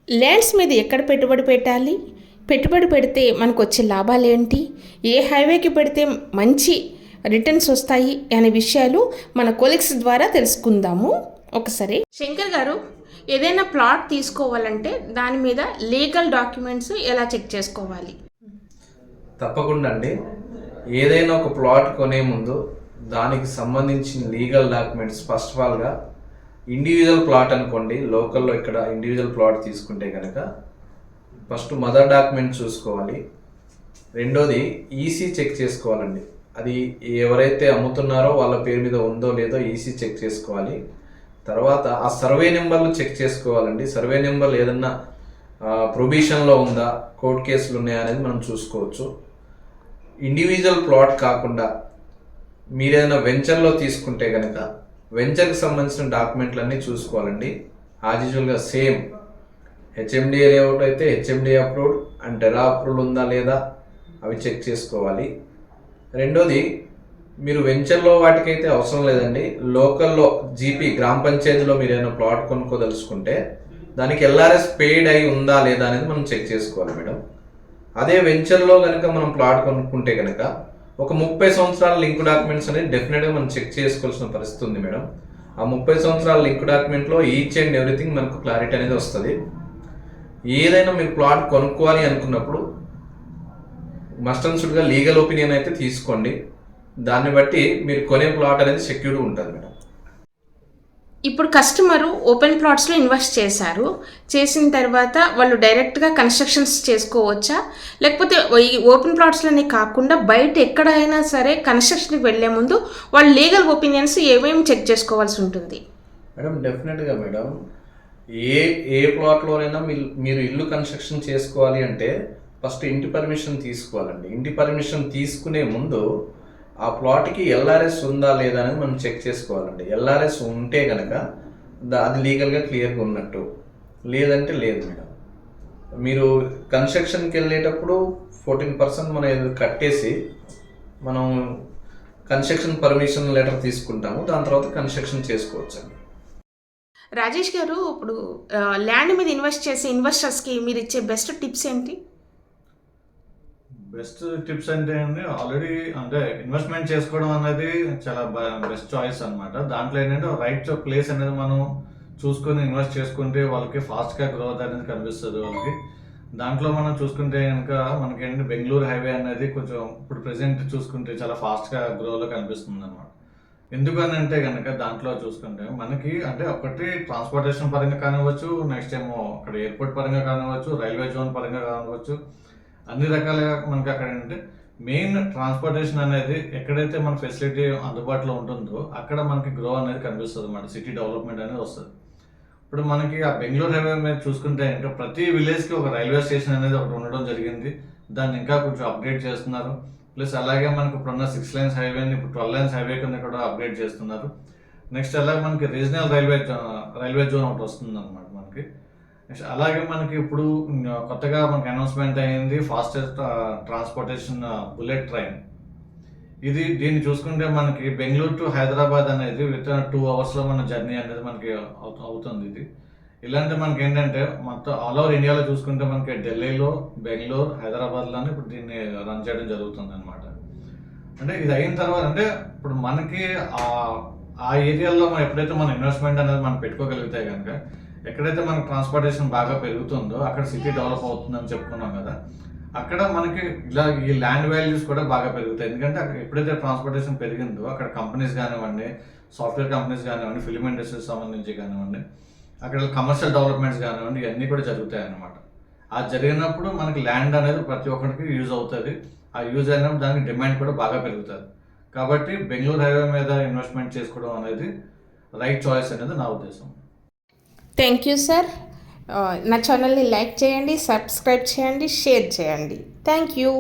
Lands మీద ఎక్కడ పెట్టుబడి పెట్టాలి, పెట్టుబడి పెడితే మనకు వచ్చే లాభాలు ఏంటి, ఏ హైవేకి పెడితే మంచి రిటర్న్స్ వస్తాయి అనే విషయాలు మన కొలీగ్స్ ద్వారా తెలుసుకుందాము. ఒకసారి శంకర్ గారు, ఏదైనా ప్లాట్ తీసుకోవాలంటే దాని మీద లీగల్ డాక్యుమెంట్స్ ఎలా చెక్ చేసుకోవాలి? తప్పకుండా అండి. ఏదైనా ఒక ప్లాట్ కొనే ముందు దానికి సంబంధించిన లీగల్ డాక్యుమెంట్స్ ఫస్ట్ ఆఫ్ ఆల్గా ఇండివిజువల్ ప్లాట్ అనుకోండి, లోకల్లో ఇక్కడ ఇండివిజువల్ ప్లాట్ తీసుకుంటే కనుక ఫస్ట్ మదర్ డాక్యుమెంట్ చూసుకోవాలి. రెండోది ఈసీ చెక్ చేసుకోవాలండి. అది ఎవరైతే అమ్ముతున్నారో వాళ్ళ పేరు మీద ఉందో లేదో ఈసీ చెక్ చేసుకోవాలి. తర్వాత ఆ సర్వే నెంబర్లు చెక్ చేసుకోవాలండి. సర్వే నెంబర్లు ఏదన్నా ప్రొబిషన్లో ఉందా, కోర్టు కేసులు ఉన్నాయా అనేది మనం చూసుకోవచ్చు. ఇండివిజువల్ ప్లాట్ కాకుండా మీరేదైనా వెంచర్లో తీసుకుంటే కనుక వెంచర్కి సంబంధించిన డాక్యుమెంట్లన్నీ చూసుకోవాలండి. యాజ్ యూజువల్గా సేమ్ హెచ్ఎండిఏ లేఅవుట్ అయితే HMDA approved and Tera approved ఉందా లేదా అవి చెక్ చేసుకోవాలి. రెండోది, మీరు వెంచర్లో వాటికైతే అవసరం లేదండి. లోకల్లో జీపీ గ్రామ పంచాయతీలో మీరు ఏదైనా ప్లాట్ కొనుక్కోదలుచుకుంటే దానికి ఎల్ఆర్ఎస్ పెయిడ్ అయి ఉందా లేదా అనేది మనం చెక్ చేసుకోవాలి మేడం. అదే వెంచర్లో కనుక మనం ప్లాట్ కొనుక్కుంటే కనుక ఒక 30 సంవత్సరాల లింక్ డాక్యుమెంట్స్ అనేది డెఫినెట్గా మనం చెక్ చేసుకోవాల్సిన పరిస్థితి ఉంది మేడం. ఆ 30 సంవత్సరాల లింక్ డాక్యుమెంట్లో ఈచ్ అండ్ ఎవ్రీథింగ్ మనకు క్లారిటీ అనేది వస్తుంది. ఏదైనా మీరు ప్లాట్ కొనుక్కోవాలి అనుకున్నప్పుడు మస్ట్ అండ్ షుడ్గా లీగల్ ఒపీనియన్ అయితే తీసుకోండి. దాన్ని బట్టి మీరు కొనే ప్లాట్ అనేది సెక్యూర్డ్ ఉంటుంది మేడం. ఇప్పుడు కస్టమరు ఓపెన్ ప్లాట్స్లో ఇన్వెస్ట్ చేసిన తర్వాత వాళ్ళు డైరెక్ట్గా కన్స్ట్రక్షన్స్ చేసుకోవచ్చా, లేకపోతే ఈ ఓపెన్ ప్లాట్స్లోనే కాకుండా బయట ఎక్కడైనా సరే కన్స్ట్రక్షన్కి వెళ్ళే ముందు వాళ్ళు లీగల్ ఒపీనియన్స్ ఏమేమి చెక్ చేసుకోవాల్సి ఉంటుంది? మేడం డెఫినెట్గా మేడం, ఏ ప్లాట్లోనైనా మీరు ఇల్లు కన్స్ట్రక్షన్ చేసుకోవాలి అంటే ఫస్ట్ ఇంటి పర్మిషన్ తీసుకోవాలండి. ఇంటి పర్మిషన్ తీసుకునే ముందు ఆ ప్లాట్కి ఎల్ఆర్ఎస్ ఉందా లేదా అనేది మనం చెక్ చేసుకోవాలండి. ఎల్ఆర్ఎస్ ఉంటే కనుక అది లీగల్గా క్లియర్గా ఉన్నట్టు, లేదంటే లేదు మేడం. మీరు కన్స్ట్రక్షన్కి వెళ్ళేటప్పుడు 14% మనం కట్టేసి మనం కన్స్ట్రక్షన్ పర్మిషన్ లెటర్ తీసుకుంటాము. దాని తర్వాత కన్స్ట్రక్షన్ చేసుకోవచ్చు అండి. రాజేష్ గారు, ఇప్పుడు ల్యాండ్ మీద ఇన్వెస్ట్ చేసే ఇన్వెస్టర్స్కి మీరు ఇచ్చే బెస్ట్ టిప్స్ ఏంటి? బెస్ట్ టిప్స్ అంటే అండి, ఆల్రెడీ అంటే ఇన్వెస్ట్మెంట్ చేసుకోవడం అనేది చాలా బెస్ట్ చాయిస్ అనమాట. దాంట్లో ఏంటంటే రైట్ ప్లేస్ అనేది మనం చూసుకొని ఇన్వెస్ట్ చేసుకుంటే వాళ్ళకి ఫాస్ట్గా గ్రోత్ అనేది కనిపిస్తుంది వాళ్ళకి. దాంట్లో మనం చూసుకుంటే కనుక మనకి ఏంటంటే బెంగళూరు హైవే అనేది కొంచెం ఇప్పుడు ప్రెసెంట్ చూసుకుంటే చాలా ఫాస్ట్గా గ్రోలో కనిపిస్తుంది అనమాట. ఎందుకని అంటే కనుక దాంట్లో చూసుకుంటే మనకి అంటే ఒకటి ట్రాన్స్పోర్టేషన్ పరంగా కానివ్వచ్చు, నెక్స్ట్ ఏమో అక్కడ ఎయిర్పోర్ట్ పరంగా కానివ్వచ్చు, రైల్వే జోన్ పరంగా కానివ్వచ్చు, అన్ని రకాలుగా మనకి అక్కడ ఏంటంటే మెయిన్ ట్రాన్స్పోర్టేషన్ అనేది ఎక్కడైతే మన ఫెసిలిటీ అందుబాటులో ఉంటుందో అక్కడ మనకి గ్రో అనేది కనిపిస్తుంది అన్నమాట. సిటీ డెవలప్మెంట్ అనేది వస్తుంది. ఇప్పుడు మనకి ఆ బెంగళూరు హైవే మీద చూసుకుంటే ఇంకా ప్రతి విలేజ్కి ఒక రైల్వే స్టేషన్ అనేది ఒకటి ఉండడం జరిగింది. దాన్ని ఇంకా కొంచెం అప్గ్రేడ్ చేస్తున్నారు. ప్లస్ అలాగే మనకి ఇప్పుడున్న 6 lanes హైవేని ఇప్పుడు 12 lanes హైవే కింద కూడా అప్గ్రేడ్ చేస్తున్నారు. నెక్స్ట్ అలాగే మనకి రీజనల్ రైల్వే జోన్ ఒకటి వస్తుంది అనమాట మనకి. నెక్స్ట్ అలాగే మనకి ఇప్పుడు కొత్తగా మనకి అనౌన్స్మెంట్ అయింది ఫాస్టెస్ట్ ట్రాన్స్పోర్టేషన్ బుల్లెట్ ట్రైన్. దీన్ని చూసుకుంటే మనకి బెంగళూరు టు హైదరాబాద్ అనేది విత్ 2 hours మన జర్నీ అనేది మనకి అవుతుంది. ఇలాంటి మనకి ఏంటంటే మొత్తం ఆల్ ఓవర్ ఇండియాలో చూసుకుంటే మనకి ఢిల్లీలో, బెంగళూరు, హైదరాబాద్లోనే ఇప్పుడు దీన్ని రన్ చేయడం జరుగుతుంది అనమాట. అంటే ఇది అయిన తర్వాత అంటే ఇప్పుడు మనకి ఆ ఏరియాలో మనం ఎప్పుడైతే మన ఇన్వెస్ట్మెంట్ అనేది మనం పెట్టుకోగలిగితే కనుక ఎక్కడైతే మనకి ట్రాన్స్పోర్టేషన్ బాగా పెరుగుతుందో అక్కడ సిటీ డెవలప్ అవుతుందని చెప్పుకున్నాం కదా, అక్కడ మనకి ఇలా ఈ ల్యాండ్ వాల్యూస్ కూడా బాగా పెరుగుతాయి. ఎందుకంటే అక్కడ ఎప్పుడైతే ట్రాన్స్పోర్టేషన్ పెరిగిందో అక్కడ కంపెనీస్ కానివ్వండి, సాఫ్ట్వేర్ కంపెనీస్ కానివ్వండి, ఫిల్మ్ ఇండస్ట్రీస్ సంబంధించి కానివ్వండి, అక్కడ కమర్షియల్ డెవలప్మెంట్స్ కానివ్వండి, ఇవన్నీ కూడా జరుగుతాయి అన్నమాట. ఆ జరిగినప్పుడు మనకి ల్యాండ్ అనేది ప్రతి ఒక్కరికి యూజ్ అవుతుంది. ఆ యూజ్ అయినప్పుడు దానికి డిమాండ్ కూడా బాగా పెరుగుతుంది. కాబట్టి బెంగళూరు హైవే మీద ఇన్వెస్ట్మెంట్ చేసుకోవడం అనేది రైట్ చాయిస్ అనేది నా ఉద్దేశం. Thank you sir. నా ఛానల్ని లైక్ చేయండి, సబ్స్క్రైబ్ చేయండి, షేర్ చేయండి. Thank you.